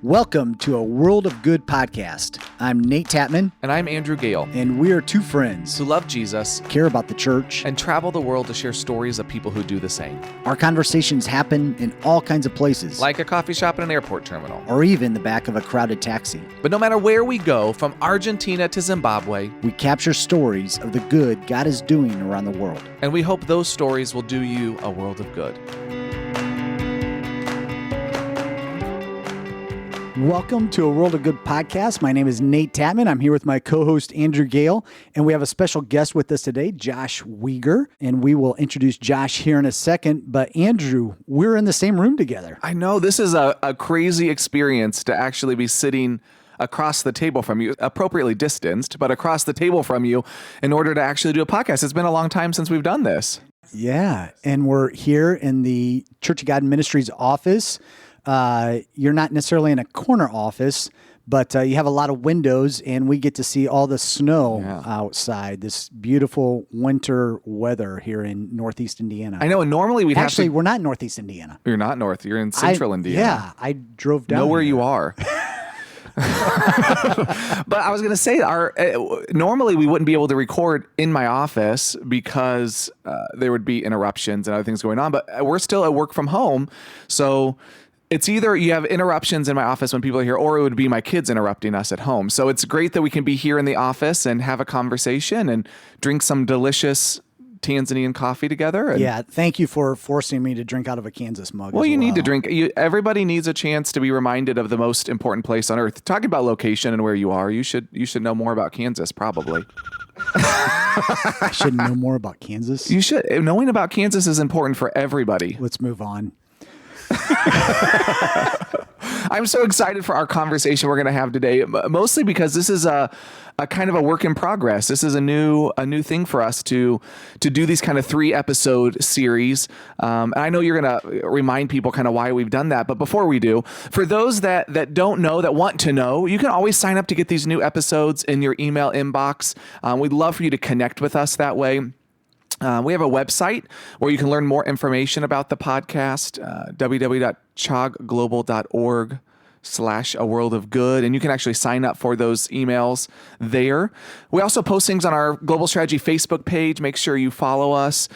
Welcome to a World of Good podcast. I'm Nate Tatman. And I'm Andrew Gale. And we are two friends who love Jesus, care about the church, and travel the world to share stories of people who do the same. Our conversations happen in all kinds of places, like a coffee shop and an airport terminal, or even the back of a crowded taxi. But no matter where we go, from Argentina to Zimbabwe, we capture stories of the good God is doing around the world. And we hope those stories will do you a world of good. Welcome to a World of Good podcast. My name is Nate Tatman. I'm here with my co-host Andrew Gale, and we have a special guest with us today, Josh Weiger, and we will introduce Josh here in a second. But Andrew, we're in the same room together. I know this is a crazy experience to actually be sitting across the table from you, appropriately distanced, but across the table from you in order to actually do a podcast. It's been a long time since we've done this. Yeah, and we're here in the Church of God Ministries office. You're not necessarily in a corner office, but you have a lot of windows, and we get to see all the snow outside, this beautiful winter weather here in Northeast Indiana. I know, and normally we'd Actually, we're not in Northeast Indiana. You're not north. You're in central Indiana. Yeah, I drove down Know where here. you are. But I was going to say, normally we wouldn't be able to record in my office because there would be interruptions and other things going on, but we're still at work from home, so it's either you have interruptions in my office when people are here, or it would be my kids interrupting us at home. So it's great that we can be here in the office and have a conversation and drink some delicious Tanzanian coffee together. Yeah, thank you for forcing me to drink out of a Kansas mug. Well, you need to drink. Everybody needs a chance to be reminded of the most important place on earth. Talking about location and where you are, you should know more about Kansas, probably. I should know more about Kansas. You should. Knowing about Kansas is important for everybody. Let's move on. I'm so excited for our conversation we're going to have today, mostly because this is a kind of a work in progress. This is a new thing for us to do these kind of 3-episode series. And I know you're going to remind people kind of why we've done that. But before we do, for those that don't know, that want to know, you can always sign up to get these new episodes in your email inbox. We'd love for you to connect with us that way. We have a website where you can learn more information about the podcast, www.chogglobal.org/a-world-of-good, and you can actually sign up for those emails there. We also post things on our Global Strategy Facebook page. Make sure you follow us.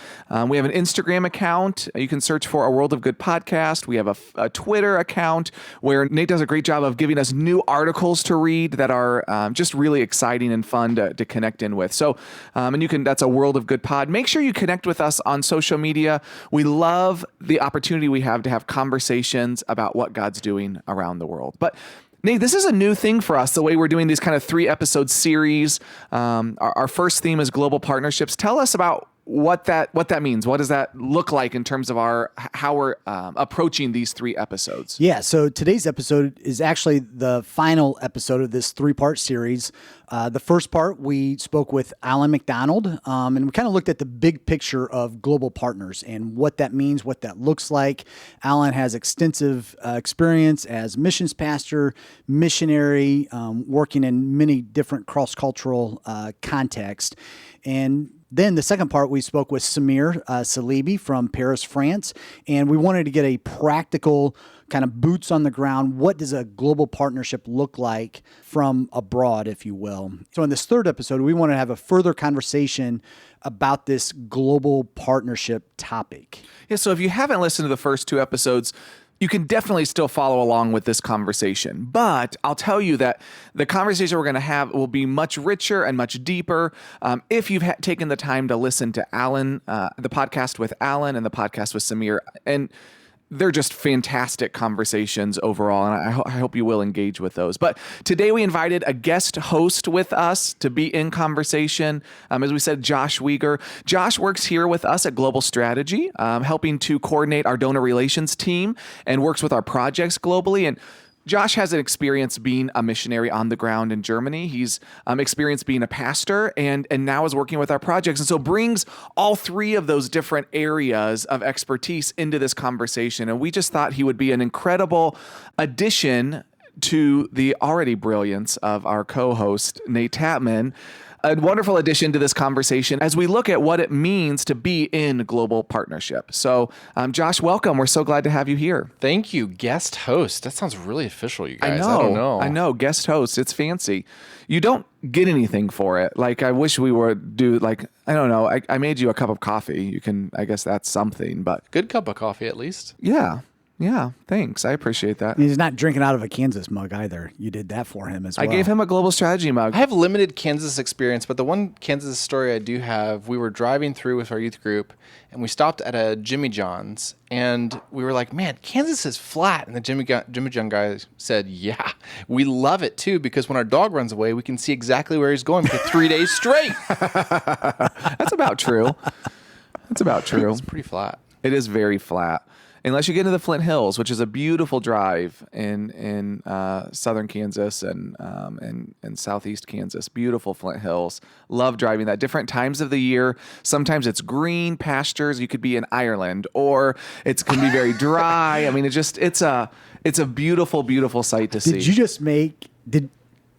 We have an Instagram account. You can search for A World of Good Podcast. We have a Twitter account where Nate does a great job of giving us new articles to read that are just really exciting and fun to connect in with. So, and that's A World of Good Pod. Make sure you connect with us on social media. We love the opportunity we have to have conversations about what God's doing around the world. But Nate, this is a new thing for us, the way we're doing these kind of 3-episode series. Our first theme is global partnerships. Tell us about what that means. What does that look like in terms of how we're approaching these 3 episodes? Yeah, so today's episode is actually the final episode of this 3-part series. The first part, we spoke with Alan McDonald, and we kind of looked at the big picture of global partners and what that means, what that looks like. Alan has extensive experience as missions pastor, missionary, working in many different cross-cultural contexts. And then the second part, we spoke with Samir Salibi from Paris, France, and we wanted to get a practical kind of boots on the ground. What does a global partnership look like from abroad, if you will? So in this third episode, we want to have a further conversation about this global partnership topic. Yeah, so if you haven't listened to the first 2 episodes, you can definitely still follow along with this conversation. But I'll tell you that the conversation we're going to have will be much richer and much deeper if you've taken the time to listen to Alan, the podcast with Alan and the podcast with Samir. And they're just fantastic conversations overall, and I hope you will engage with those. But today we invited a guest host with us to be in conversation. As we said, Josh Weiger. Josh works here with us at Global Strategy, helping to coordinate our donor relations team and works with our projects globally. And Josh has an experience being a missionary on the ground in Germany. He's experienced being a pastor and now is working with our projects. And so brings all 3 of those different areas of expertise into this conversation. And we just thought he would be an incredible addition to the already brilliance of our co-host, Nate Tatman. a wonderful addition to this conversation as we look at what it means to be in global partnership. So, Josh, welcome. We're so glad to have you here. Thank you, guest host. That sounds really official, you guys. I don't know. I know, guest host. It's fancy. You don't get anything for it. Like, I wish we would do, like, I don't know. I made you a cup of coffee. You can, I guess that's something, but Good cup of coffee, at least. yeah. Yeah, thanks. I appreciate that. He's not drinking out of a Kansas mug either. You did that for him as well. I gave him a global strategy mug. I have limited Kansas experience, but the one Kansas story I do have, we were driving through with our youth group, and we stopped at a Jimmy John's, and we were like, man, Kansas is flat. And the Jimmy John guy said, yeah, we love it too, because when our dog runs away, we can see exactly where he's going for 3 days straight. That's about true. That's about true. It's pretty flat. It is very flat. Unless you get into the Flint Hills, which is a beautiful drive in southern Kansas and southeast Kansas. Beautiful Flint Hills. Love driving that. Different times of the year. Sometimes it's green pastures. You could be in Ireland, or it can be very dry. I mean, it's a beautiful, beautiful sight to see. Did you just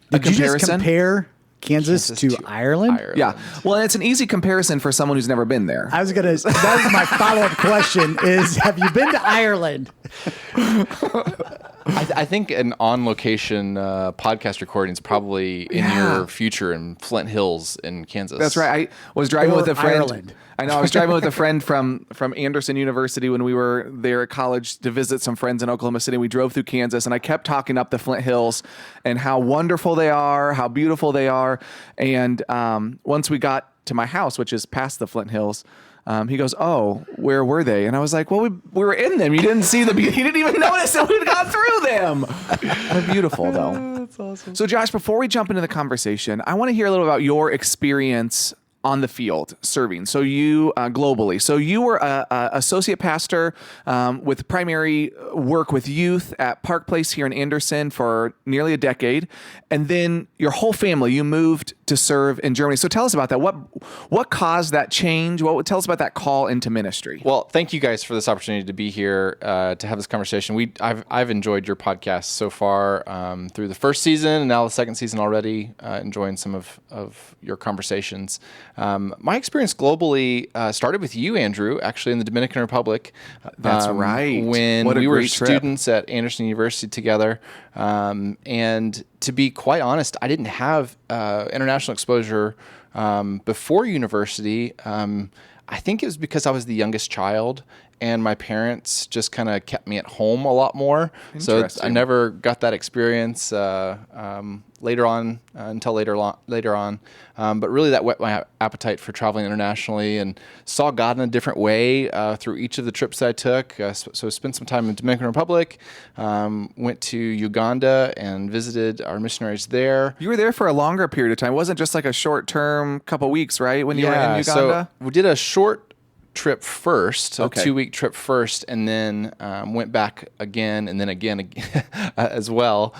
compare Kansas to Ireland? Yeah. Well, and it's an easy comparison for someone who's never been there. That was my follow-up question is, have you been to Ireland? I think an on-location podcast recording is probably in your future in Flint Hills in Kansas. That's right. I was driving with a friend. Ireland. I know. I was driving with a friend from Anderson University when we were there at college to visit some friends in Oklahoma City. We drove through Kansas, and I kept talking up the Flint Hills and how wonderful they are, how beautiful they are. And once we got to my house, which is past the Flint Hills, he goes, "Oh, where were they?" And I was like, "Well, we were in them. You didn't see them. You didn't even notice that we'd gone through them." They're beautiful, though. That's awesome. So, Josh, before we jump into the conversation, I want to hear a little about your experience on the field serving. So you globally. So you were a associate pastor with primary work with youth at Park Place here in Anderson for nearly a decade, and then your whole family, you moved to serve in Germany. So tell us about that. What caused that change? Tell us about that call into ministry? Well, thank you guys for this opportunity to be here to have this conversation. I've enjoyed your podcast so far through the first season and now the second season already. Enjoying some of your conversations. My experience globally started with you, Andrew, actually in the Dominican Republic. That's right. When What a we were great trip. students at Anderson University together. And to be quite honest, I didn't have international exposure before university. I think it was because I was the youngest child, and my parents just kind of kept me at home a lot more. So I never got that experience later on, until later on. But really that whet my appetite for traveling internationally and saw God in a different way through each of the trips that I took. So I spent some time in the Dominican Republic, went to Uganda and visited our missionaries there. You were there for a longer period of time. It wasn't just like a short-term couple weeks, right, when you were in Uganda? So we did a short trip first, a Okay. 2-week trip first, and then went back again, and then again as well.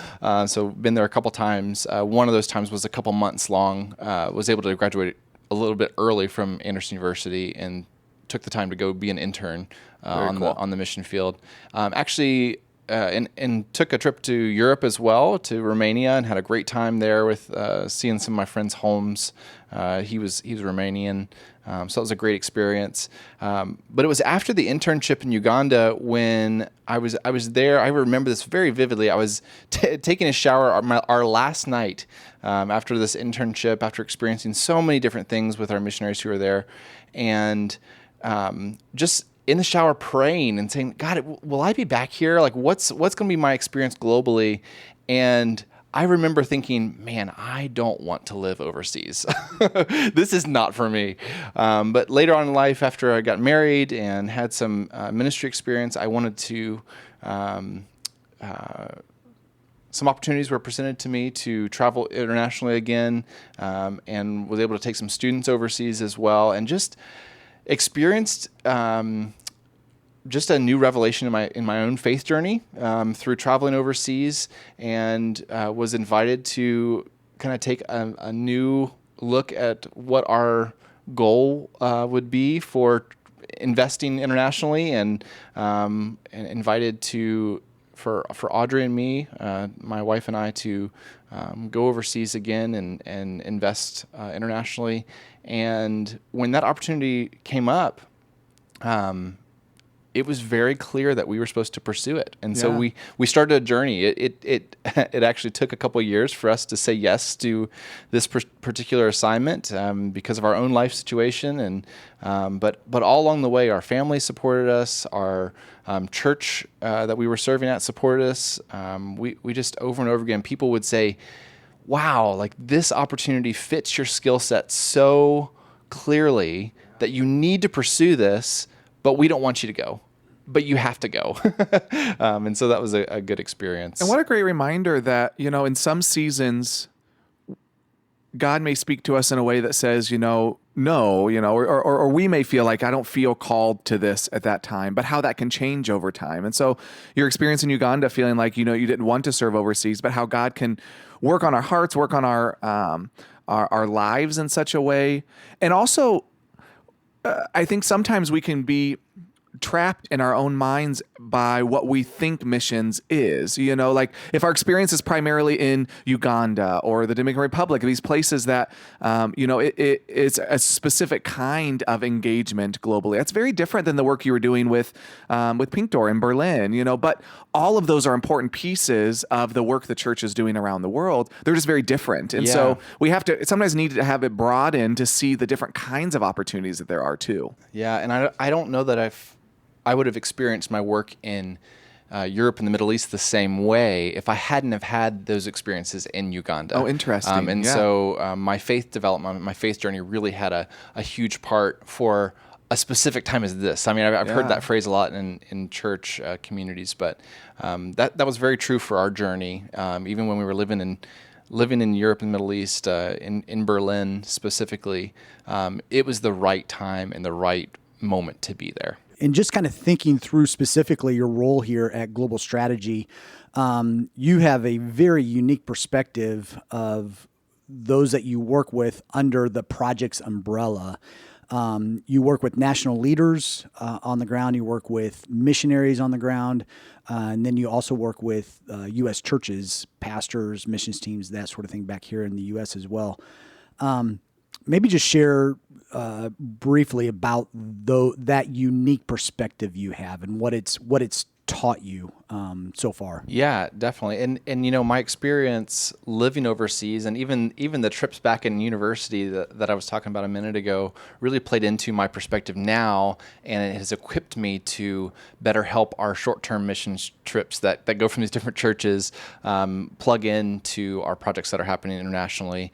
So been there a couple times. One of those times was a couple months long. Was able to graduate a little bit early from Anderson University and took the time to go be an intern on the mission field. Actually. And took a trip to Europe as well, to Romania, and had a great time there with seeing some of my friends' homes. He was Romanian, so it was a great experience. But it was after the internship in Uganda when I was there. I remember this very vividly. I was taking a shower our last night after this internship, after experiencing so many different things with our missionaries who were there, and just in the shower praying and saying, God, will I be back here? Like, what's going to be my experience globally? And I remember thinking, man, I don't want to live overseas. This is not for me. But later on in life, after I got married and had some ministry experience, I wanted to, some opportunities were presented to me to travel internationally again, and was able to take some students overseas as well, and just experienced just a new revelation in my own faith journey through traveling overseas, and was invited to kind of take a new look at what our goal would be for investing internationally, and invited for Audrey and me, my wife and I, to go overseas again and invest internationally. And when that opportunity came up, it was very clear that we were supposed to pursue it. And so we started a journey. It actually took a couple of years for us to say yes to this particular assignment because of our own life situation. And but all along the way, our family supported us. Our church that we were serving at supported us. We just over and over again, people would say, wow, like this opportunity fits your skill set so clearly that you need to pursue this, but we don't want you to go, but you have to go. And so that was a good experience. And what a great reminder that, in some seasons, God may speak to us in a way that says, no, or we may feel like I don't feel called to this at that time, but how that can change over time. And so your experience in Uganda, feeling like, you didn't want to serve overseas, but how God can work on our hearts, work on our lives in such a way. And also, I think sometimes we can be trapped in our own minds by what we think missions is, like if our experience is primarily in Uganda or the Dominican Republic, these places that, it's a specific kind of engagement globally. That's very different than the work you were doing with Pink Door in Berlin, but all of those are important pieces of the work the church is doing around the world. They're just very different. And so we have to sometimes need to have it broadened to see the different kinds of opportunities that there are too. Yeah. And I don't know that I would have experienced my work in Europe and the Middle East the same way if I hadn't have had those experiences in Uganda. Oh, interesting. So my faith development, my faith journey really had a huge part for a specific time as this. I mean, I've heard that phrase a lot in church communities, but that was very true for our journey. Even when we were living in Europe and the Middle East, in Berlin specifically, it was the right time and the right moment to be there. And just kind of thinking through specifically your role here at Global Strategy, you have a very unique perspective of those that you work with under the project's umbrella. You work with national leaders on the ground. You work with missionaries on the ground. And then you also work with U.S. churches, pastors, missions teams, that sort of thing back here in the U.S. as well. Maybe just share briefly about that unique perspective you have and what it's taught you so far. Yeah, definitely. And my experience living overseas and even the trips back in university that I was talking about a minute ago really played into my perspective now, and it has equipped me to better help our short-term missions trips that go from these different churches plug into our projects that are happening internationally.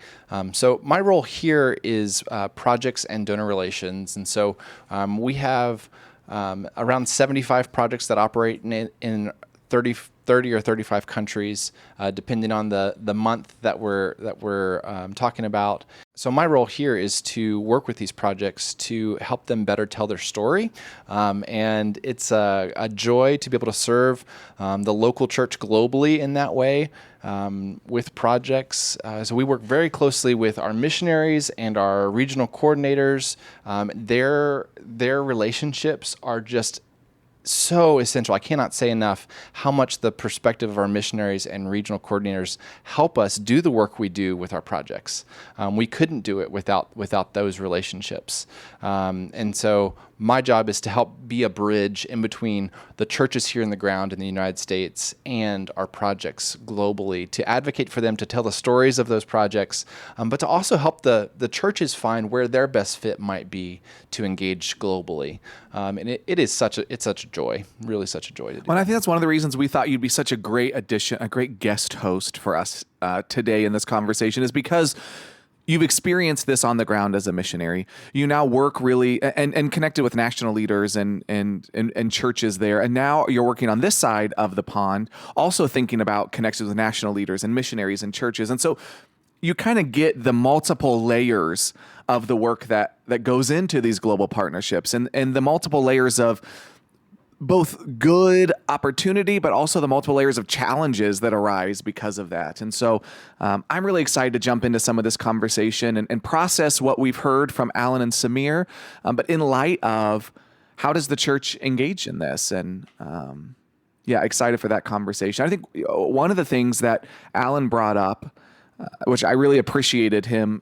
So my role here is projects and donor relations. And so we have around 75 projects that operate in 30 or 35 countries, depending on the month that we're talking about. So my role here is to work with these projects to help them better tell their story, and it's a joy to be able to serve the local church globally in that way with projects. So we work very closely with our missionaries and our regional coordinators. Their relationships are just so essential. I cannot say enough how much the perspective of our missionaries and regional coordinators help us do the work we do with our projects. We couldn't do it without those relationships. And so my job is to help be a bridge in between the churches here in the ground in the United States and our projects globally, to advocate for them, to tell the stories of those projects, but to also help the churches find where their best fit might be to engage globally. And it's such a joy, really such a joy to do. Well, I think that's one of the reasons we thought you'd be such a great addition, a great guest host for us today in this conversation, is because you've experienced this on the ground as a missionary. You now work really and connected with national leaders and churches there. And now you're working on this side of the pond, also thinking about connections with national leaders and missionaries and churches. And so you kind of get the multiple layers of the work that goes into these global partnerships and the multiple layers of both good opportunity, but also the multiple layers of challenges that arise because of that. And so I'm really excited to jump into some of this conversation and process what we've heard from Alan and Samir, but in light of how does the church engage in this? And excited for that conversation. I think one of the things that Alan brought up which I really appreciated him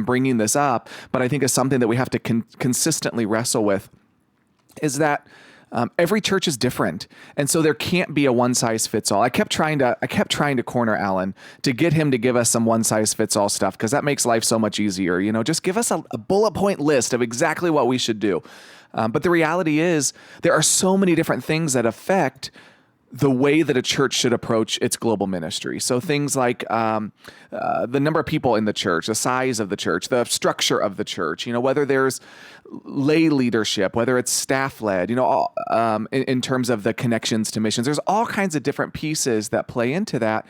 bringing this up, but I think is something that we have to consistently wrestle with, is that every church is different, and so there can't be a one size fits all. I kept trying to corner Alan to get him to give us some one size fits all stuff, because that makes life so much easier. Just give us a bullet point list of exactly what we should do. But the reality is there are so many different things that affect the way that a church should approach its global ministry. So things like the number of people in the church, the size of the church, the structure of the church, whether there's lay leadership, whether it's staff-led, in terms of the connections to missions. There's all kinds of different pieces that play into that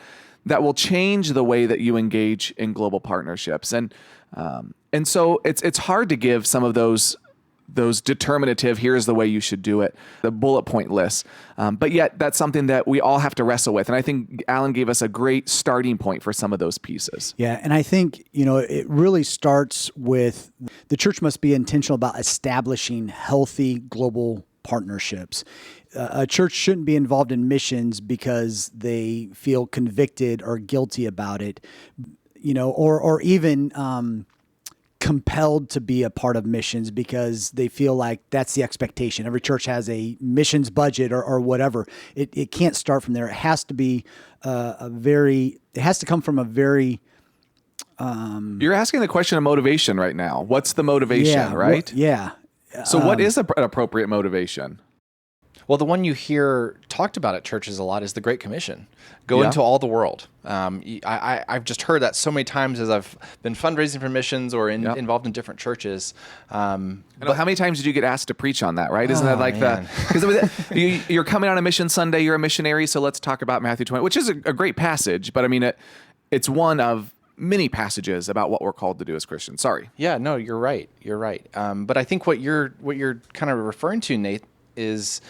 will change the way that you engage in global partnerships. And so it's hard to give some of those determinative, here's the way you should do it, the bullet point list. But yet that's something that we all have to wrestle with. And I think Alan gave us a great starting point for some of those pieces. Yeah. And I think, it really starts with the church must be intentional about establishing healthy global partnerships. A church shouldn't be involved in missions because they feel convicted or guilty about it, or even, compelled to be a part of missions because they feel like that's the expectation. Every church has a missions budget or whatever. It can't start from there. It has to be it has to come from a very... You're asking the question of motivation right now. What's the motivation, right? So what is an appropriate motivation? Well, the one you hear talked about at churches a lot is the Great Commission. Go into all the world. I've just heard that so many times as I've been fundraising for missions or involved in different churches. How many times did you get asked to preach on that, right? Isn't that like because you're coming on a mission Sunday, you're a missionary, so let's talk about Matthew 20, which is a great passage, but I mean, it's one of many passages about what we're called to do as Christians. Sorry. Yeah, no, you're right. You're right. But I think what you're kind of referring to, Nate, is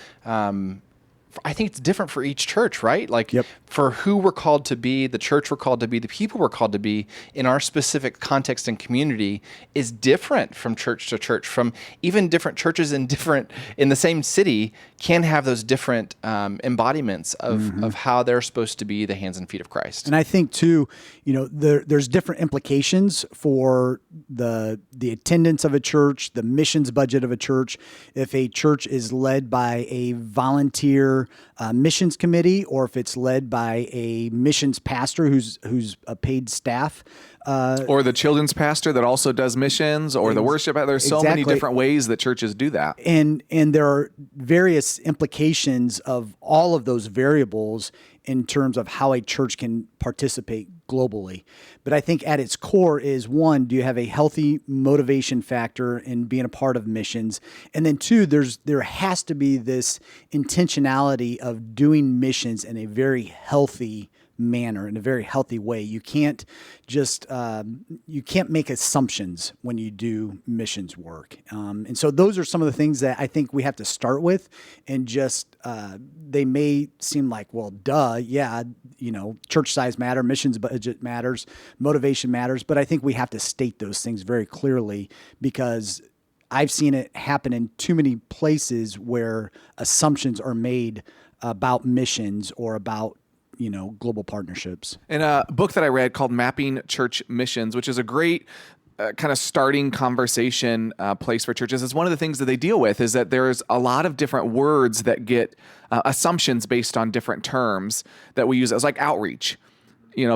I think it's different for each church, right? Like for who we're called to be, the church we're called to be, the people we're called to be in our specific context and community is different from church to church. From even different churches in the same city can have those different embodiments of how they're supposed to be the hands and feet of Christ. And I think too, there's different implications for the attendance of a church, the missions budget of a church. If a church is led by a volunteer missions committee, or if it's led by a missions pastor who's a paid staff, or the children's pastor that also does missions, or the worship. There's so many different ways that churches do that, and there are various implications of all of those variables in terms of how a church can participate globally. But I think at its core is, one, do you have a healthy motivation factor in being a part of missions? And then two, there has to be this intentionality of doing missions in a very healthy manner, in a very healthy way. You can't just you can't make assumptions when you do missions work. And so those are some of the things that I think we have to start with, and just they may seem like, well, duh, yeah, church size matter, missions budget matters, motivation matters, but I think we have to state those things very clearly, because I've seen it happen in too many places where assumptions are made about missions or about global partnerships. In a book that I read called Mapping Church Missions, which is a great kind of starting conversation place for churches, is one of the things that they deal with is that there's a lot of different words that get assumptions based on different terms that we use as like outreach.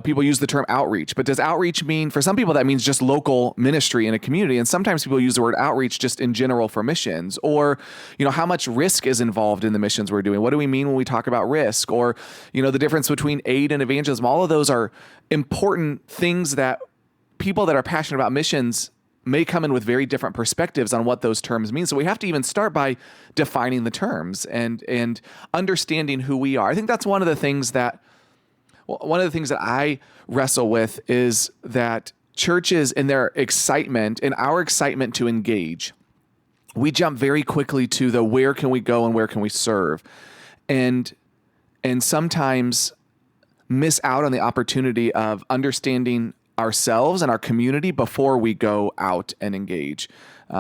People use the term outreach, but does outreach mean, for some people, that means just local ministry in a community? And sometimes people use the word outreach just in general for missions, or, how much risk is involved in the missions we're doing? What do we mean when we talk about risk? Or, the difference between aid and evangelism. All of those are important things that people that are passionate about missions may come in with very different perspectives on what those terms mean. So we have to even start by defining the terms and understanding who we are. I think that's one of the things that I wrestle with is that churches, in their excitement, in our excitement to engage, we jump very quickly to the where can we go and where can we serve, and sometimes miss out on the opportunity of understanding ourselves and our community before we go out and engage.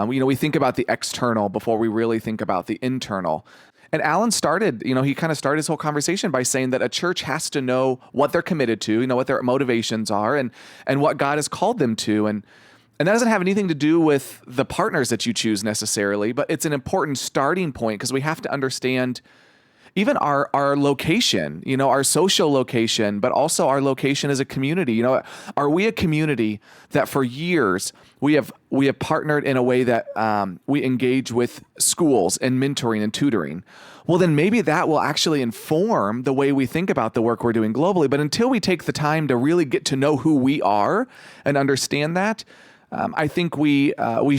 We think about the external before we really think about the internal. And Alan started, he kind of started his whole conversation by saying that a church has to know what they're committed to, what their motivations are, and what God has called them to. And that doesn't have anything to do with the partners that you choose necessarily, but it's an important starting point because we have to understand even our location, our social location, but also our location as a community. Are we a community that for years we have partnered in a way that we engage with schools and mentoring and tutoring? Well, then maybe that will actually inform the way we think about the work we're doing globally. But until we take the time to really get to know who we are and understand that, I think we can be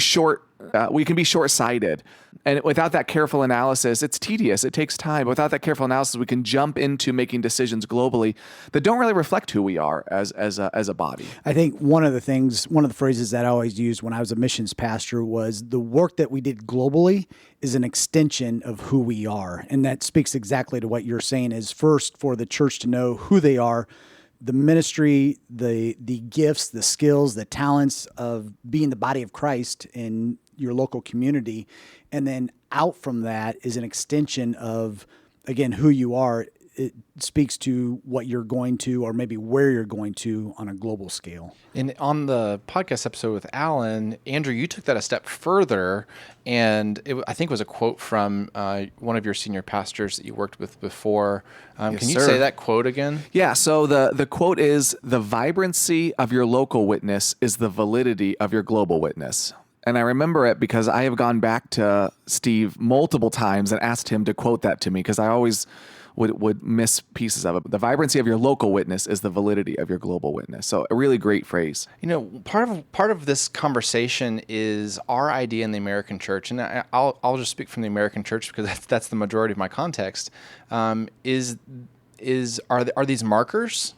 short-sighted. And without that careful analysis, it's tedious. It takes time. But without that careful analysis, we can jump into making decisions globally that don't really reflect who we are as a body. I think one of the phrases that I always used when I was a missions pastor was the work that we did globally is an extension of who we are. And that speaks exactly to what you're saying is first for the church to know who they are, the ministry, the gifts, the skills, the talents of being the body of Christ in your local community. And then out from that is an extension of, again, who you are. It speaks to what you're going to, or maybe where you're going to on a global scale. And on the podcast episode with Alan, Andrew, you took that a step further, and I think it was a quote from one of your senior pastors that you worked with before. Yes, can you sir. say that quote again? Yeah, so the quote is, "The vibrancy of your local witness is the validity of your global witness." And I remember it because I have gone back to Steve multiple times and asked him to quote that to me because I always would miss pieces of it. The vibrancy of your local witness is the validity of your global witness. So a really great phrase. Part of this conversation is our idea in the American church, and I'll just speak from the American church because that's the majority of my context. Are these markers?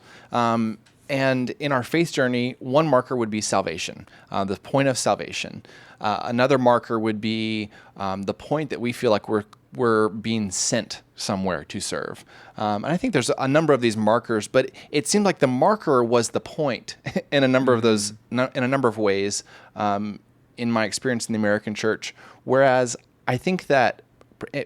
And in our faith journey, one marker would be salvation, the point of salvation. Another marker would be the point that we feel like we're being sent somewhere to serve. And I think there's a number of these markers, but it seemed like the marker was the point in a number of those, in a number of ways, in my experience in the American church. Whereas I think that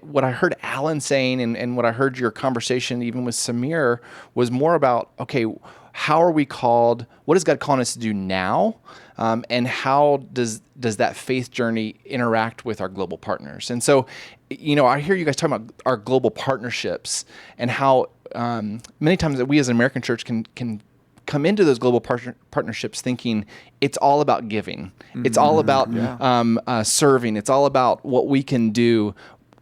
what I heard Alan saying and what I heard your conversation even with Samir was more about, okay, how are we called? What is God calling us to do now? And how does that faith journey interact with our global partners? And so, I hear you guys talking about our global partnerships and how many times that we as an American church can come into those global partnerships thinking it's all about giving. It's all about serving. It's all about what we can do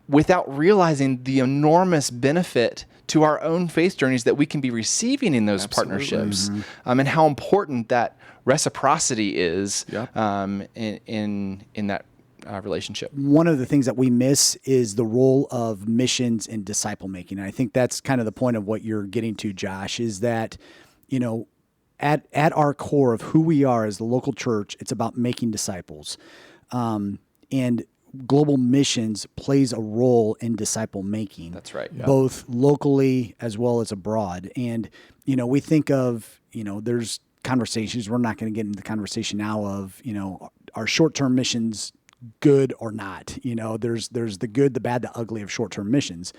without realizing the enormous benefit to our own faith journeys that we can be receiving in those partnerships, and how important that reciprocity is in that relationship. One of the things that we miss is the role of missions and disciple making. And I think that's kind of the point of what you're getting to, Josh, is that, at our core of who we are as the local church, it's about making disciples. And global missions plays a role in disciple making. That's right. Yeah. Both locally as well as abroad. And, we think of, there's conversations, we're not going to get into the conversation now of, are short-term missions good or not? There's the good, the bad, the ugly of short-term missions.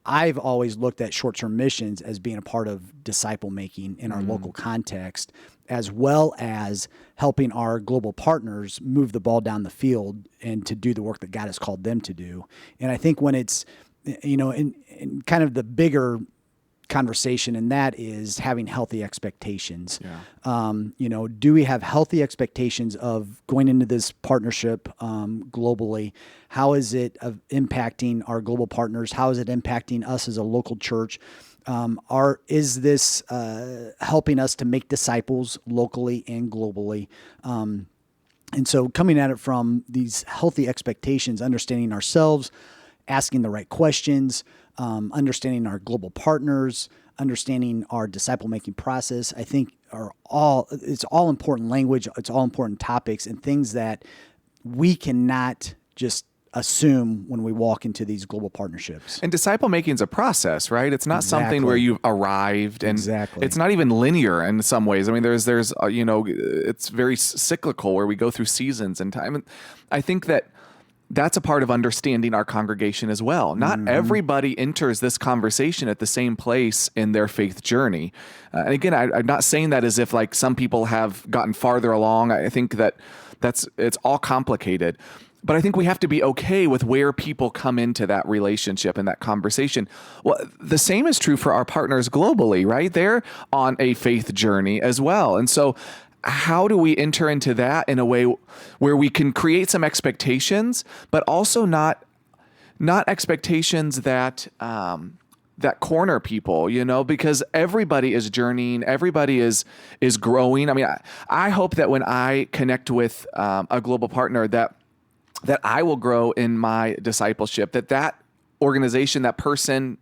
I've always looked at short-term missions as being a part of disciple making in our local context, as well as helping our global partners move the ball down the field and to do the work that God has called them to do. And I think when it's, in kind of the bigger conversation, and that is having healthy expectations. Yeah. Do we have healthy expectations of going into this partnership globally? How is it impacting our global partners? How is it impacting us as a local church? Is this helping us to make disciples locally and globally? And so coming at it from these healthy expectations, understanding ourselves, asking the right questions, understanding our global partners, understanding our disciple-making process, I think it's all important language, it's all important topics and things that we cannot just assume when we walk into these global partnerships. And disciple making is a process, right? It's not something where you've arrived, and it's not even linear in some ways. I mean, there's it's very cyclical where we go through seasons and time. And I think that that's a part of understanding our congregation as well. Not everybody enters this conversation at the same place in their faith journey. And again, I'm not saying that as if like some people have gotten farther along. I think that it's all complicated. But I think we have to be okay with where people come into that relationship and that conversation. Well, the same is true for our partners globally, right? They're on a faith journey as well. And so how do we enter into that in a way where we can create some expectations, but also not expectations that that corner people, because everybody is journeying, everybody is growing. I mean, I hope that when I connect with a global partner that I will grow in my discipleship, that organization, that person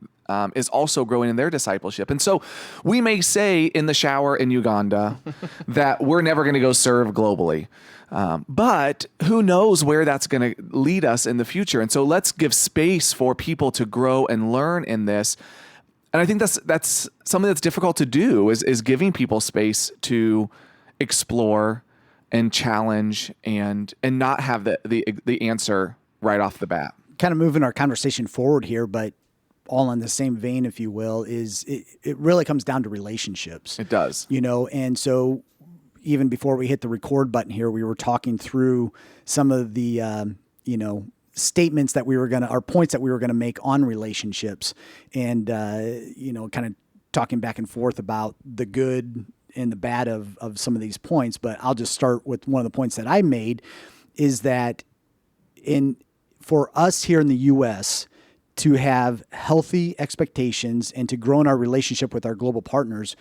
is also growing in their discipleship. And so we may say in the shower in Uganda that we're never going to go serve globally. But who knows where that's going to lead us in the future. And so let's give space for people to grow and learn in this. And I think that's something that's difficult to do is giving people space to explore and challenge and not have the answer right off the bat. Kind of moving our conversation forward here, but all in the same vein, if you will, is it really comes down to relationships. It does. And so even before we hit the record button here, we were talking through some of the, statements that our points that we were going to make on relationships and, kind of talking back and forth about the good and the bad of some of these points. But I'll just start with one of the points that I made is that for us here in the U.S., to have healthy expectations and to grow in our relationship with our global partners,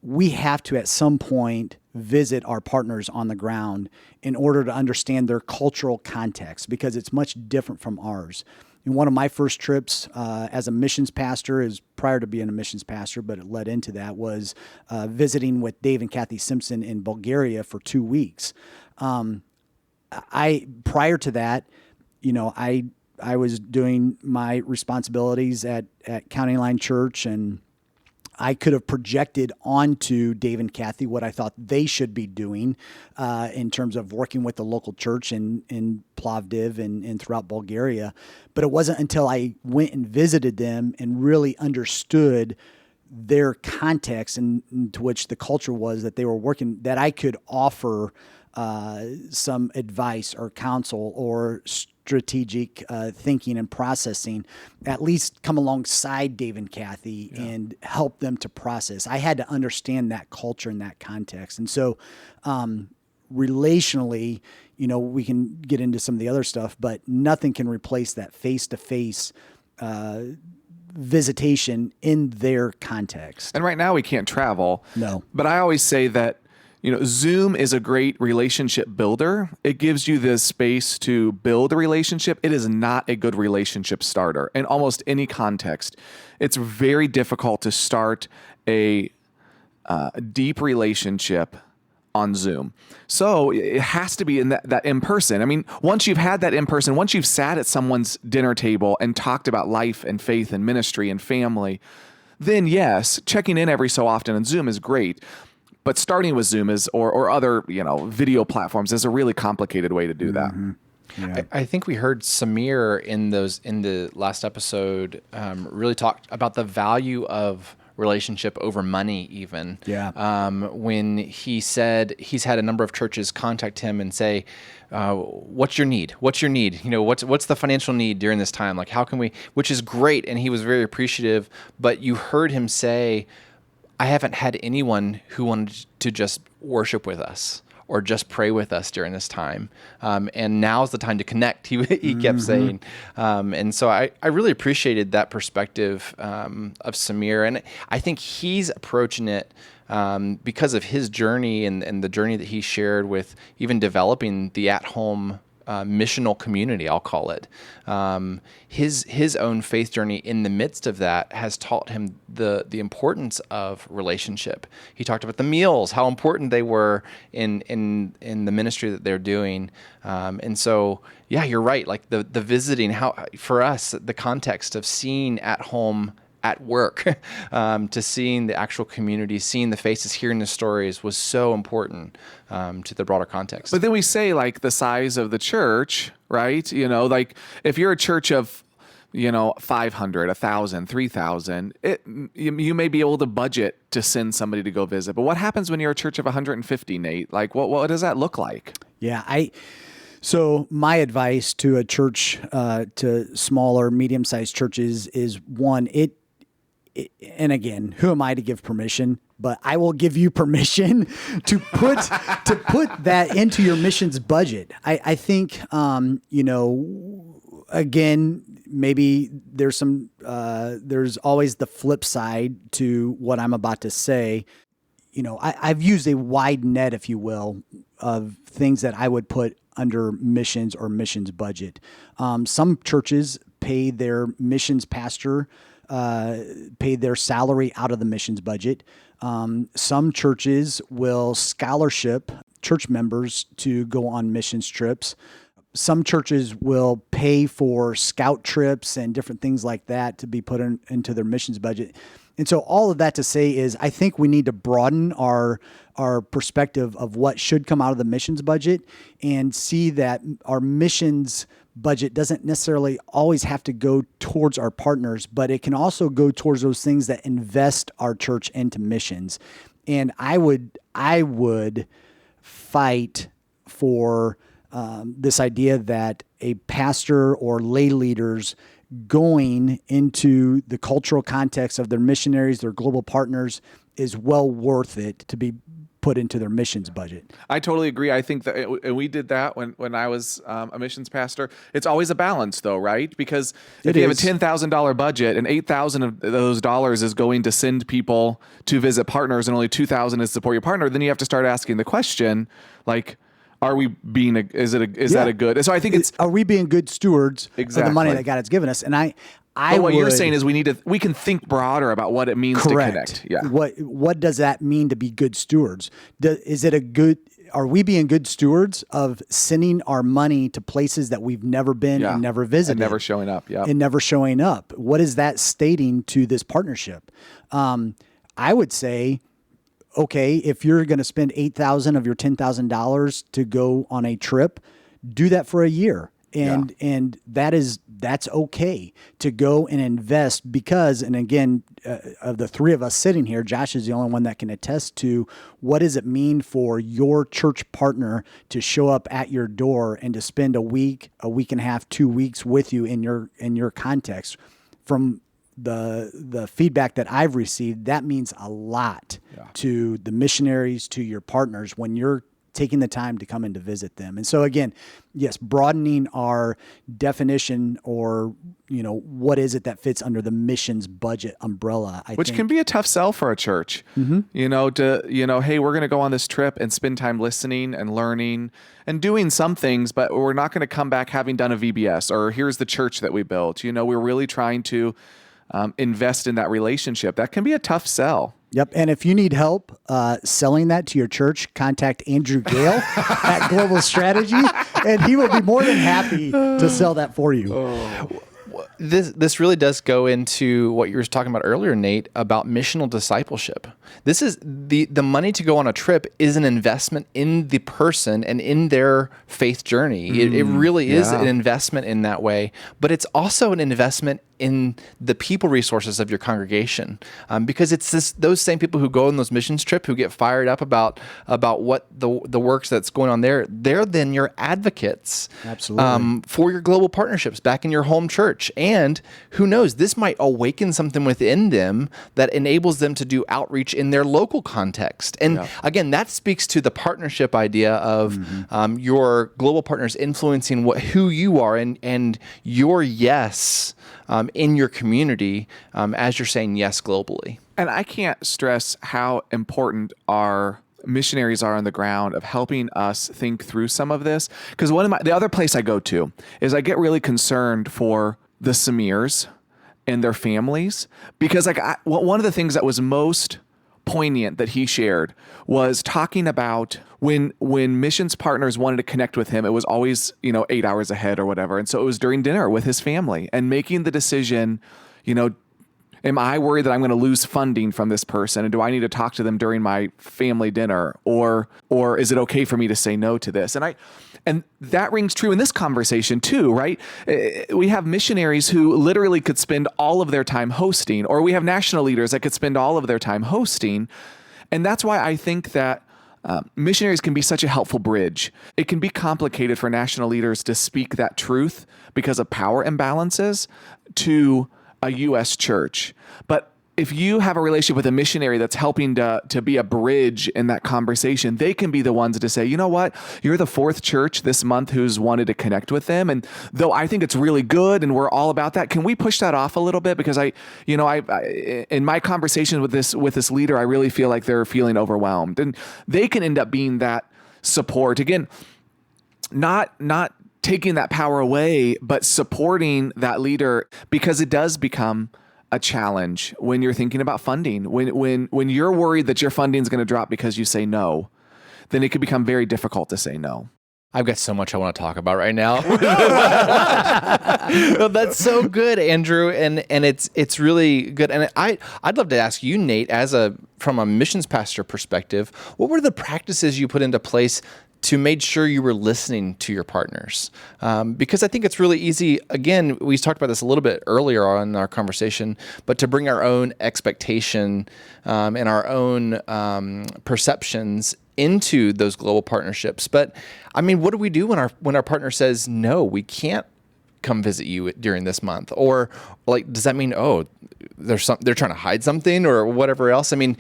we have to at some point visit our partners on the ground in order to understand their cultural context because it's much different from ours. And one of my first trips as a missions pastor is prior to being a missions pastor, but it led into that was visiting with Dave and Kathy Simpson in Bulgaria for 2 weeks. Prior to that, I was doing my responsibilities at County Line Church, and I could have projected onto Dave and Kathy what I thought they should be doing in terms of working with the local church in Plovdiv and throughout Bulgaria. But it wasn't until I went and visited them and really understood their context and to which the culture was that they were working, that I could offer some advice or counsel or strategic thinking and processing, at least come alongside Dave and Kathy and help them to process. I had to understand that culture and that context. And so relationally, we can get into some of the other stuff, but nothing can replace that face-to-face visitation in their context. And right now we can't travel. No. But I always say that Zoom is a great relationship builder. It gives you the space to build a relationship. It is not a good relationship starter in almost any context. It's very difficult to start a deep relationship on Zoom. So it has to be in that in person. I mean, once you've had that in person, once you've sat at someone's dinner table and talked about life and faith and ministry and family, then yes, checking in every so often on Zoom is great. But starting with Zoom or other video platforms is a really complicated way to do that. Mm-hmm. Yeah. I think we heard Samir in the last episode really talked about the value of relationship over money even. Yeah. When he said he's had a number of churches contact him and say, what's your need? What's your need? What's the financial need during this time? Like, how can we, which is great. And he was very appreciative, but you heard him say, I haven't had anyone who wanted to just worship with us or just pray with us during this time. And now's the time to connect, he kept saying. And so I really appreciated that perspective of Samir. And I think he's approaching it because of his journey and the journey that he shared with even developing the at-home missional community, I'll call it. His own faith journey in the midst of that has taught him the importance of relationship. He talked about the meals, how important they were in the ministry that they're doing. And so, yeah, you're right. Like the visiting, how for us, the context of seeing at home at work, to seeing the actual community, seeing the faces, hearing the stories was so important to the broader context. But then we say like the size of the church, right? Like if you're a church of 500, 1,000, 3,000, you may be able to budget to send somebody to go visit. But what happens when you're a church of 150, Nate? Like what does that look like? Yeah, so my advice to a church, to smaller, medium-sized churches is one, and again, who am I to give permission? But I will give you permission to put that into your missions budget. I think, again, maybe there's always the flip side to what I'm about to say. I've used a wide net, if you will, of things that I would put under missions or missions budget. Some churches pay their missions pastor, pay their salary out of the missions budget. Some churches will scholarship church members to go on missions trips. Some churches will pay for scout trips and different things like that to be put into their missions budget. And so all of that to say is I think we need to broaden our perspective of what should come out of the missions budget and see that our missions budget doesn't necessarily always have to go towards our partners, but it can also go towards those things that invest our church into missions. And I would fight for this idea that a pastor or lay leaders going into the cultural context of their missionaries, their global partners, is well worth it to be put into their missions budget. I totally agree. I think that we did that when I was a missions pastor. It's always a balance, though, right? Because if you have a $10,000 budget and $8,000 of those dollars is going to send people to visit partners and only $2,000 is support your partner, then you have to start asking the question, like, are we being that a good? So I think are we being good stewards of the money that God has given us? And what you're saying is we can think broader about what it means to connect. Yeah. What does that mean to be good stewards? Are we being good stewards of sending our money to places that we've never been and never visited? And never showing up. Yeah. And never showing up. What is that stating to this partnership? I would say, okay, if you're going to spend $8,000 of your $10,000 to go on a trip, do that for a year. And that's okay to go and invest because, and again, of the three of us sitting here, Josh is the only one that can attest to what does it mean for your church partner to show up at your door and to spend a week and a half, 2 weeks with you in your context. From the feedback that I've received, that means a lot to the missionaries, to your partners when you're taking the time to come in to visit them. And so again, yes, broadening our definition or, what is it that fits under the missions budget umbrella, Which can be a tough sell for a church, hey, we're going to go on this trip and spend time listening and learning and doing some things, but we're not going to come back having done a VBS or here's the church that we built. We're really trying to invest in that relationship. That can be a tough sell. Yep. And if you need help selling that to your church, contact Andrew Gale at Global Strategy, and he will be more than happy to sell that for you. This really does go into what you were talking about earlier, Nate, about missional discipleship. This is the money to go on a trip is an investment in the person and in their faith journey. It really is an investment in that way, but it's also an investment in the people resources of your congregation, because it's those same people who go on those missions trip who get fired up about what the works that's going on there. They're then your advocates, absolutely, for your global partnerships back in your home church. And who knows, this might awaken something within them that enables them to do outreach in their local context. And again, that speaks to the partnership idea of your global partners influencing who you are and your yes in your community as you're saying yes globally. And I can't stress how important our missionaries are on the ground of helping us think through some of this. Because the other place I go to is I get really concerned for the Samirs and their families, because one of the things that was most poignant that he shared was talking about when missions partners wanted to connect with him, it was always 8 hours ahead or whatever, and so it was during dinner with his family and making the decision, Am I worried that I'm going to lose funding from this person? And do I need to talk to them during my family dinner? Or is it okay for me to say no to this? And that rings true in this conversation too, right? We have missionaries who literally could spend all of their time hosting, or we have national leaders that could spend all of their time hosting. And that's why I think that missionaries can be such a helpful bridge. It can be complicated for national leaders to speak that truth because of power imbalances to a U.S. church. But if you have a relationship with a missionary that's helping to be a bridge in that conversation, they can be the ones to say, you know what, you're the fourth church this month who's wanted to connect with them. And though I think it's really good and we're all about that, can we push that off a little bit? Because I in my conversation with this leader, I really feel like they're feeling overwhelmed, and they can end up being that support. Again, not taking that power away, but supporting that leader, because it does become a challenge when you're thinking about funding. When you're worried that your funding is going to drop because you say no, then it could become very difficult to say no. I've got so much I want to talk about right now. Well, that's so good, Andrew, and it's really good. And I'd love to ask you, Nate, from a missions pastor perspective, what were the practices you put into place to make sure you were listening to your partners? Because I think it's really easy, again, we talked about this a little bit earlier on in our conversation, but to bring our own expectation and our own perceptions into those global partnerships. But I mean, what do we do when our partner says, no, we can't come visit you during this month? Or like, does that mean, they're trying to hide something or whatever else? I mean,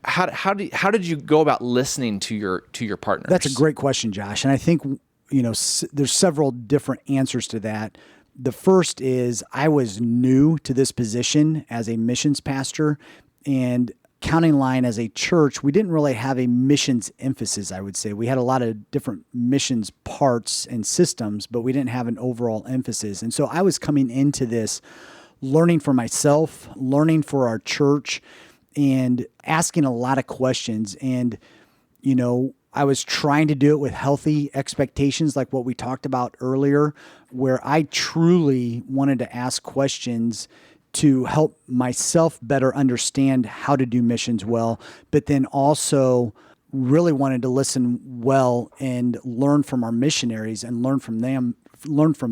how did you go about listening to your partners? That's a great question, Josh. And I think, there's several different answers to that. The first is I was new to this position as a missions pastor, and County Line as a church, we didn't really have a missions emphasis, I would say. We had a lot of different missions parts and systems, but we didn't have an overall emphasis. And so I was coming into this learning for myself, learning for our church, and asking a lot of questions. And, I was trying to do it with healthy expectations, like what we talked about earlier, where I truly wanted to ask questions to help myself better understand how to do missions well, but then also really wanted to listen well and learn from our missionaries and learn from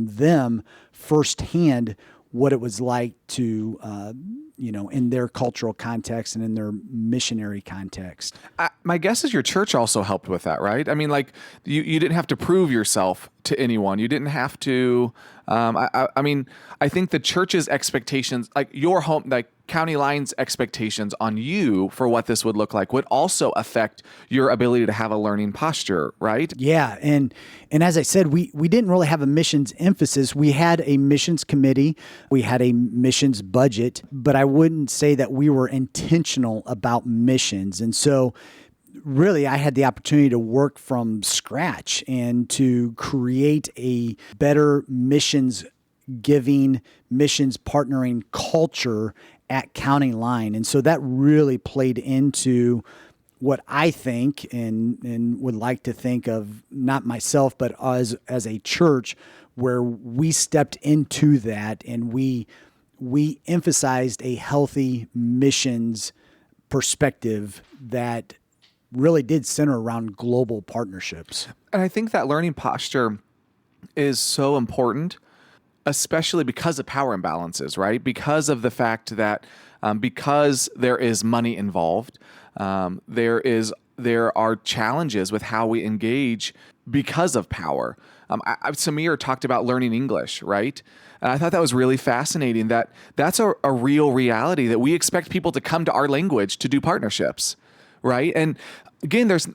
them firsthand what it was like to, in their cultural context and in their missionary context. My guess is your church also helped with that, right? I mean, like you didn't have to prove yourself to anyone. You didn't have to. I think the church's expectations, like your home, like County Line's expectations on you for what this would look like, would also affect your ability to have a learning posture, right? Yeah, and as I said, we didn't really have a missions emphasis. We had a missions committee, we had a missions budget, but I wouldn't say that we were intentional about missions. And so really, I had the opportunity to work from scratch and to create a better missions giving, missions partnering culture at County Line. And so that really played into what I think and would like to think of, not myself, but as a church, where we stepped into that and we emphasized a healthy missions perspective that really did center around global partnerships. And I think that learning posture is so important, especially because of power imbalances, right? Because of the fact that because there is money involved, there are challenges with how we engage because of power. Samir talked about learning English, right? And I thought that was really fascinating, that's a real reality, that we expect people to come to our language to do partnerships, right? And again, there's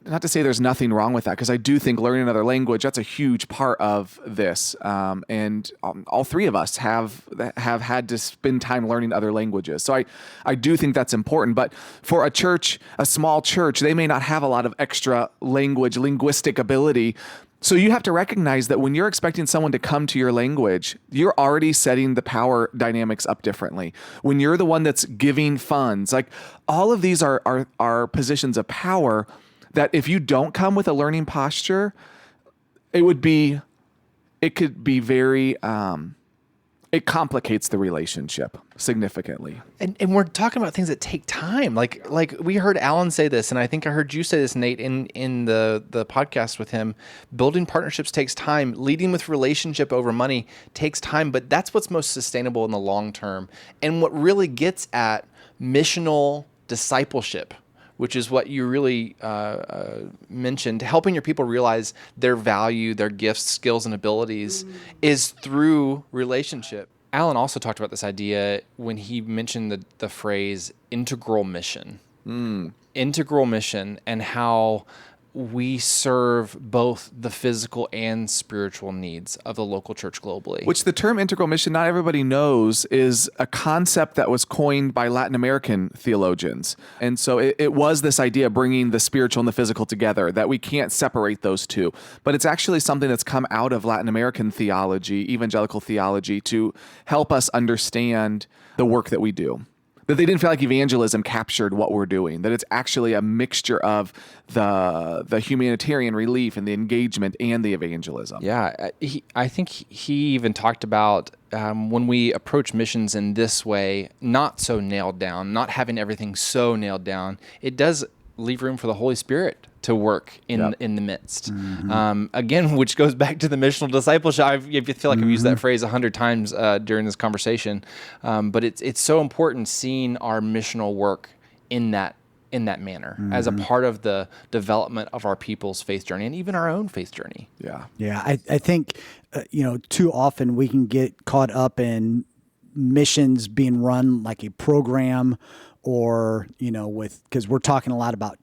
not to say there's nothing wrong with that, because I do think learning another language, that's a huge part of this. And all three of us have had to spend time learning other languages. So I do think that's important. But for a church, a small church, they may not have a lot of extra linguistic ability. So you have to recognize that when you're expecting someone to come to your language, you're already setting the power dynamics up differently. When you're the one that's giving funds, like all of these are positions of power that if you don't come with a learning posture, it could be very it complicates the relationship significantly. And we're talking about things that take time. Like we heard Alan say this, and I think I heard you say this, Nate, in the podcast with him. Building partnerships takes time. Leading with relationship over money takes time, but that's what's most sustainable in the long term. And what really gets at missional discipleship, which is what you really mentioned, helping your people realize their value, their gifts, skills, and abilities is through relationship. Alan also talked about this idea when he mentioned the phrase integral mission. Integral mission, and how we serve both the physical and spiritual needs of the local church globally. Which the term integral mission, not everybody knows, is a concept that was coined by Latin American theologians. And so it was this idea of bringing the spiritual and the physical together, that we can't separate those two. But it's actually something that's come out of Latin American theology, evangelical theology, to help us understand the work that we do. That they didn't feel like evangelism captured what we're doing, that it's actually a mixture of the humanitarian relief and the engagement and the evangelism. Yeah, I think he even talked about when we approach missions in this way, not so nailed down, not having everything so nailed down, it does leave room for the Holy Spirit to work in the midst. Again, which goes back to the missional discipleship. I feel like I've used that phrase 100 times during this conversation, but it's so important seeing our missional work in that manner as a part of the development of our people's faith journey and even our own faith journey. Yeah. I think too often we can get caught up in missions being run like a program, or because we're talking a lot about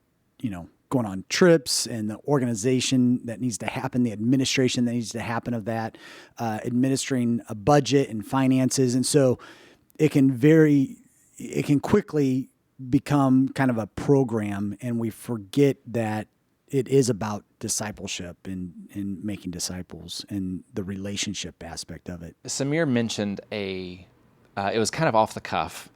going on trips and the organization that needs to happen, the administration that needs to happen of that, administering a budget and finances. And so it can quickly become kind of a program, and we forget that it is about discipleship and making disciples and the relationship aspect of it. Samir mentioned it was kind of off the cuff,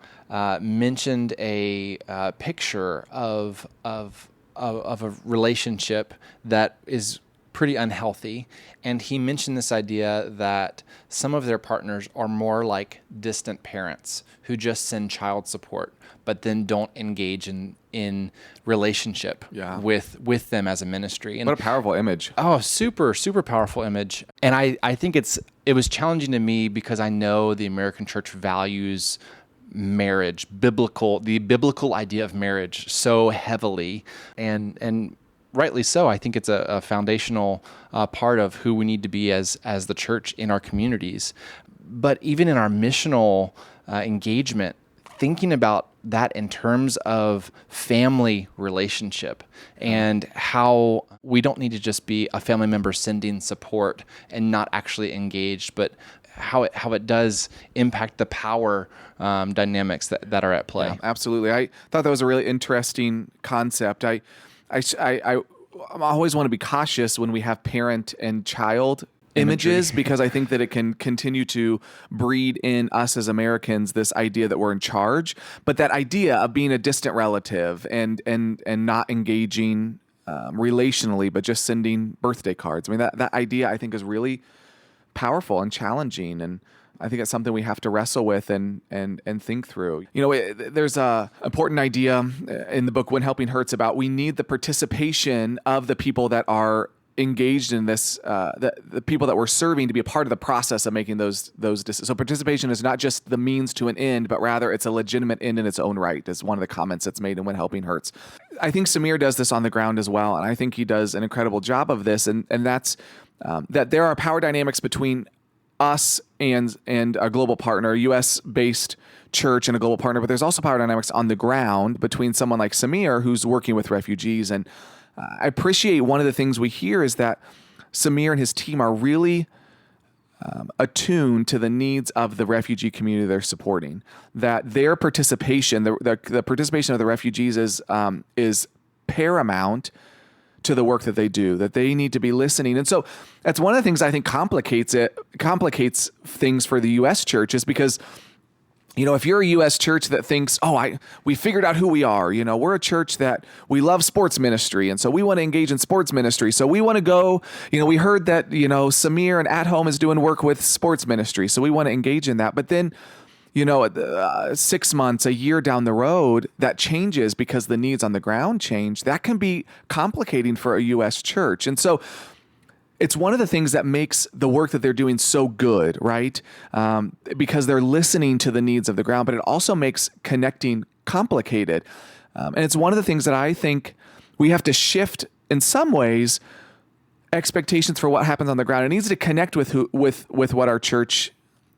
mentioned a picture of a relationship that is pretty unhealthy. And he mentioned this idea that some of their partners are more like distant parents who just send child support, but then don't engage in relationship with them as a ministry. And what a powerful image. Oh, super, super powerful image. And I think it was challenging to me because I know the American church values marriage, the biblical idea of marriage so heavily, and rightly so. I think it's a foundational part of who we need to be as the church in our communities. But even in our missional engagement, thinking about that in terms of family relationship and how we don't need to just be a family member sending support and not actually engaged, but how it does impact the power dynamics that are at play. Yeah, absolutely. I thought that was a really interesting concept. I always want to be cautious when we have parent and child images, because I think that it can continue to breed in us as Americans this idea that we're in charge. But that idea of being a distant relative and not engaging relationally, but just sending birthday cards. I mean, that idea I think is really powerful and challenging, and I think it's something we have to wrestle with and think through. There's a important idea in the book When Helping Hurts about we need the participation of the people that are engaged in this, the people that we're serving, to be a part of the process of making those decisions. So participation is not just the means to an end, but rather it's a legitimate end in its own right, is one of the comments that's made in When Helping Hurts. I think Samir does this on the ground as well, and I think he does an incredible job of this, and that's that there are power dynamics between us and a global partner, a U.S.-based church and a global partner, but there's also power dynamics on the ground between someone like Samir, who's working with refugees. And I appreciate one of the things we hear is that Samir and his team are really attuned to the needs of the refugee community they're supporting, that their participation, the participation of the refugees is paramount to the work that they do, that they need to be listening. And so that's one of the things I think complicates things for the U.S. church, is because if you're a U.S. church that thinks, we figured out who we are, we're a church that we love sports ministry. And so we want to engage in sports ministry. So we want to go, we heard that, Samir and At Home is doing work with sports ministry. So we want to engage in that. But then, 6 months, a year down the road, that changes because the needs on the ground change. That can be complicating for a U.S. church. And so it's one of the things that makes the work that they're doing so good, right? Because they're listening to the needs of the ground, but it also makes connecting complicated. And it's one of the things that I think we have to shift in some ways expectations for what happens on the ground. It needs to connect with what our church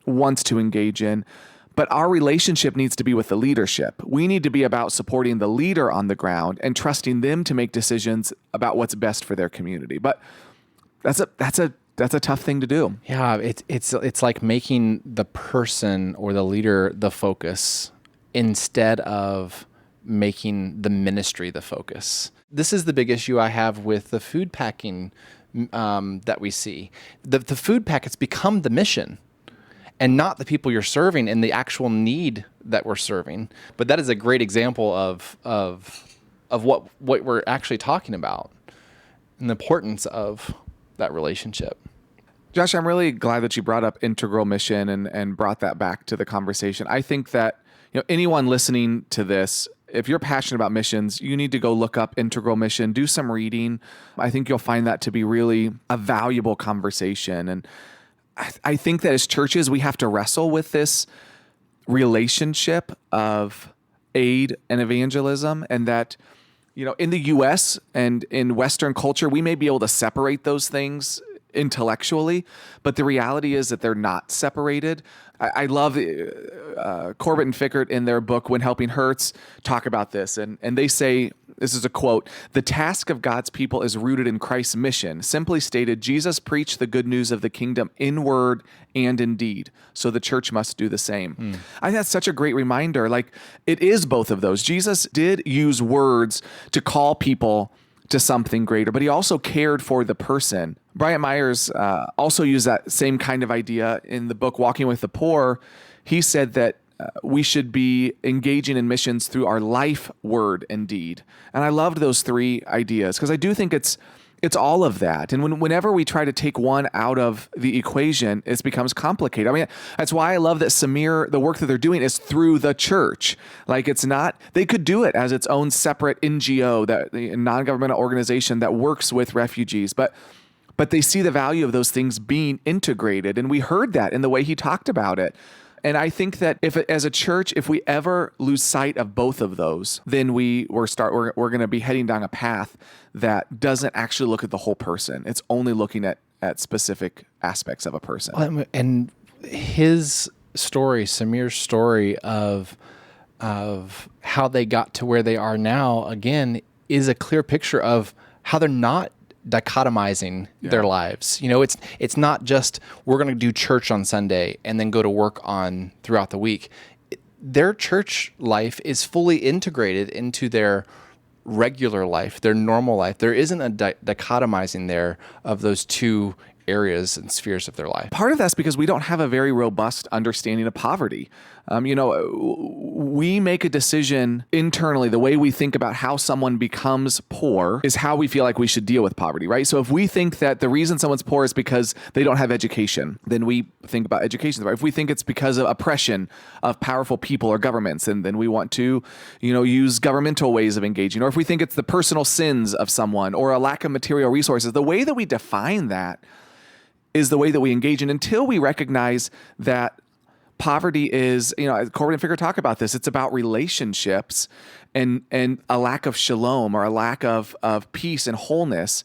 wants to engage in, but our relationship needs to be with the leadership. We need to be about supporting the leader on the ground and trusting them to make decisions about what's best for their community. But that's a tough thing to do. Yeah, it's like making the person or the leader the focus instead of making the ministry the focus. This is the big issue I have with the food packing that we see. The food packets become the mission and not the people you're serving and the actual need that we're serving. But that is a great example of what we're actually talking about and the importance of that relationship. Josh, I'm really glad that you brought up integral mission and brought that back to the conversation. I think that anyone listening to this, if you're passionate about missions, you need to go look up integral mission, do some reading. I think you'll find that to be really a valuable conversation. And I think that as churches, we have to wrestle with this relationship of aid and evangelism, and that in the U.S. and in Western culture, we may be able to separate those things intellectually, but the reality is that they're not separated. I love Corbett and Fickert in their book, When Helping Hurts, talk about this. And they say, this is a quote, "The task of God's people is rooted in Christ's mission. Simply stated, Jesus preached the good news of the kingdom in word and in deed. So the church must do the same." I think that's such a great reminder. Like, it is both of those. Jesus did use words to call people to something greater, but he also cared for the person. Bryant Myers also used that same kind of idea in the book, Walking with the Poor. He said that we should be engaging in missions through our life, word, and deed. And I loved those three ideas because I do think it's all of that. And whenever we try to take one out of the equation, it becomes complicated. I mean, that's why I love that Samir, the work that they're doing is through the church. Like, it's not, they could do it as its own separate NGO, that non-governmental organization that works with refugees, but they see the value of those things being integrated. And we heard that in the way he talked about it. And I think that as a church, if we ever lose sight of both of those, then we're going to be heading down a path that doesn't actually look at the whole person. It's only looking at specific aspects of a person. And his story, Samir's story of how they got to where they are now, again, is a clear picture of how they're not dichotomizing their lives. It's not just we're going to do church on Sunday and then go to work on throughout the week. Their church life is fully integrated into their regular life, their normal life. There isn't a dichotomizing there of those two areas and spheres of their life. Part of that's because we don't have a very robust understanding of poverty. We make a decision internally. The way we think about how someone becomes poor is how we feel like we should deal with poverty, right? So if we think that the reason someone's poor is because they don't have education, then we think about education. Right? If we think it's because of oppression of powerful people or governments, and then we want to, use governmental ways of engaging. Or if we think it's the personal sins of someone or a lack of material resources, the way that we define that is the way that we engage in, until we recognize that poverty is, Corbett and Fickert talk about this. It's about relationships and a lack of shalom, or a lack of peace and wholeness.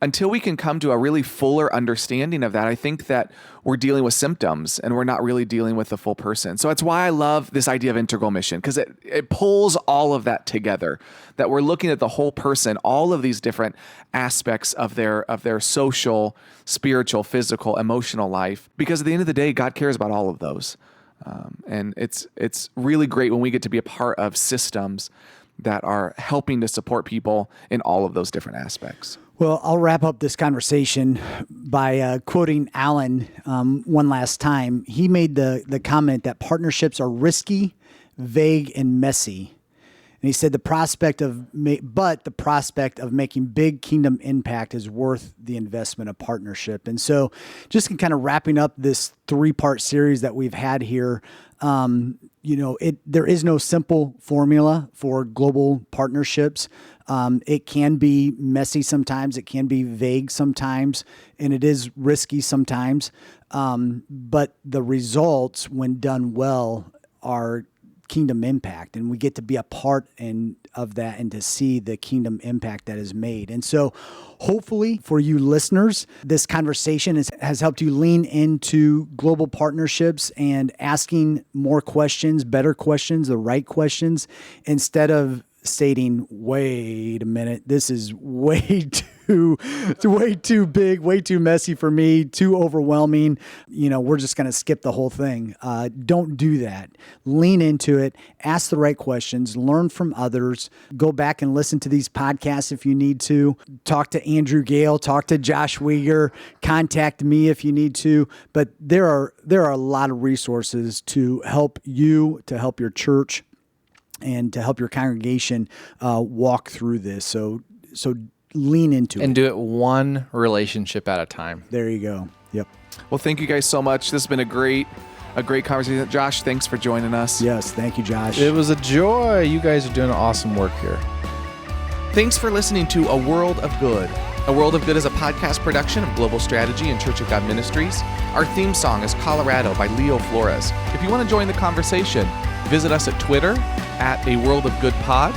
Until we can come to a really fuller understanding of that, I think that we're dealing with symptoms and we're not really dealing with the full person. So that's why I love this idea of integral mission, because it pulls all of that together, that we're looking at the whole person, all of these different aspects of their social, spiritual, physical, emotional life, because at the end of the day, God cares about all of those. And it's really great when we get to be a part of systems that are helping to support people in all of those different aspects. Well, I'll wrap up this conversation by quoting Alan one last time. He made the comment that partnerships are risky, vague, and messy. And he said the prospect of making big kingdom impact is worth the investment of partnership. And so just kind of wrapping up this 3-part series that we've had here, there is no simple formula for global partnerships. It can be messy sometimes, it can be vague sometimes, and it is risky sometimes. But the results, when done well, are kingdom impact, and we get to be a part of that and to see the kingdom impact that is made. And so hopefully for you listeners, this conversation has helped you lean into global partnerships and asking more questions, better questions, the right questions, instead of stating, wait a minute, this is way too big, way too messy for me, too overwhelming. We're just going to skip the whole thing. Don't do that. Lean into it. Ask the right questions. Learn from others. Go back and listen to these podcasts if you need to. Talk to Andrew Gale. Talk to Josh Weiger. Contact me if you need to. But there are a lot of resources to help you, to help your church, and to help your congregation walk through this. So lean into it. And do it one relationship at a time. There you go. Yep. Well, thank you guys so much. This has been a great conversation. Josh, thanks for joining us. Yes, thank you, Josh. It was a joy. You guys are doing awesome work here. Thanks for listening to A World of Good. A World of Good is a podcast production of Global Strategy and Church of God Ministries. Our theme song is Colorado by Leo Flores. If you want to join the conversation, visit us at Twitter at A World of Good Pod,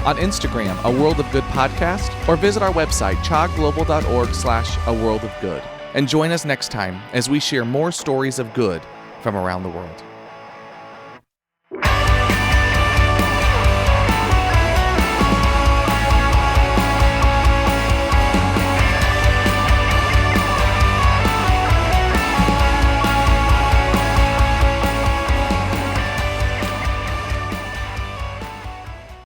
on Instagram, A World of Good Podcast, or visit our website, chagglobal.org/A World of Good. And join us next time as we share more stories of good from around the world.